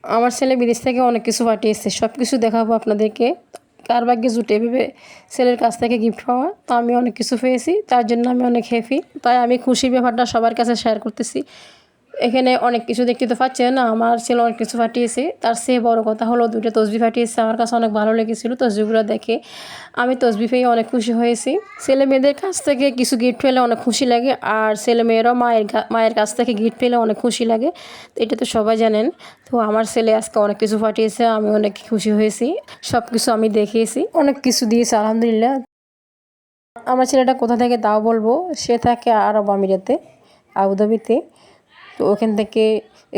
আমার ছেলে বিদেশ থেকে অনেক কিছু পাঠিয়েছে, সব কিছু দেখাবো আপনাদেরকে। কার ভাগ্যে জুটে ভেবে ছেলের কাছ থেকে গিফট পাওয়া, তো আমি অনেক কিছু পেয়েছি, তার জন্য আমি অনেক হ্যাপি। তাই আমি খুশির ব্যাপারটা সবার কাছে শেয়ার করতেছি। এখানে অনেক কিছু দেখতে তো পাচ্ছেন, আমার ছেলে অনেক কিছু পাঠিয়েছে। তার চেয়ে বড় কথা হলো 2টা তসবি পাঠিয়েছে, আমার কাছে অনেক ভালো লেগেছিলো তসবিগুলো দেখে। আমি তসবি পেয়ে অনেক খুশি হয়েছি। ছেলে মেয়েদের কাছ থেকে কিছু গিফট পেলে অনেক খুশি লাগে, আর ছেলে মেয়েরাও মায়ের কাছ থেকে গিফট পেলে অনেক খুশি লাগে। তো এটা তো সবাই জানেন। তো আমার ছেলে আজকে অনেক কিছু পাঠিয়েছে, আমি অনেক খুশি হয়েছি। সব কিছু আমি দেখিয়েছি, অনেক কিছু দিয়েছে আলহামদুলিল্লাহ। আমার ছেলেটা কোথা থেকে তাও বলবো, সে থাকে আরব আমিরাতে, আবুধাবিতে। তো ওখান থেকে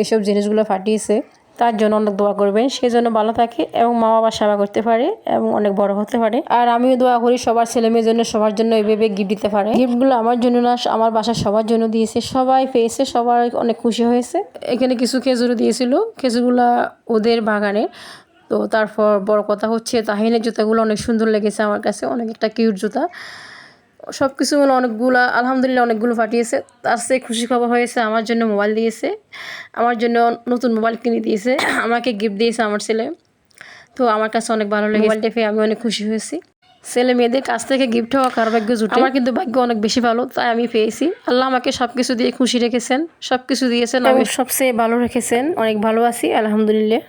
এসব জিনিসগুলো পাঠিয়েছে, তার জন্য অনেক দোয়া করবেন, সে যেন ভালো থাকে এবং মা বাবার সেবা করতে পারে এবং অনেক বড় হতে পারে। আর আমিও দোয়া করি সবার ছেলে মেয়ের জন্য, সবার জন্য এইভাবে গিফট দিতে পারে। গিফটগুলো আমার জন্য না, আমার বাসার সবার জন্য দিয়েছে, সবাই পেয়েছে, সবাই অনেক খুশি হয়েছে। এখানে কিছু খেজুরও দিয়েছিল, খেজুরগুলা ওদের বাগানে। তো তারপর বড় কথা হচ্ছে তাহিনের জুতাগুলো অনেক সুন্দর লেগেছে আমার কাছে, অনেক একটা কিউট জুতা। সব কিছু মিলে অনেকগুলো আলহামদুলিল্লাহ অনেকগুলো পাঠিয়েছে। তার চেয়ে খুশি খবর হয়েছে আমার জন্য মোবাইল দিয়েছে, আমার জন্য নতুন মোবাইল কিনে দিয়েছে, আমাকে গিফট দিয়েছে আমার ছেলে। তো আমার কাছে অনেক ভালো লেগেছে, মোবাইলটা পেয়ে আমি অনেক খুশি হয়েছি। ছেলে মেয়েদের কাছ থেকে গিফট হওয়া কার ভাগ্য জুটে, আমার কিন্তু ভাগ্য অনেক বেশি ভালো, তাই আমি পেয়েছি। আল্লাহ আমাকে সব কিছু দিয়ে খুশি রেখেছেন, সব কিছু দিয়েছেন, আমি সবচেয়ে ভালো রেখেছেন, অনেক ভালো আছি আলহামদুলিল্লাহ।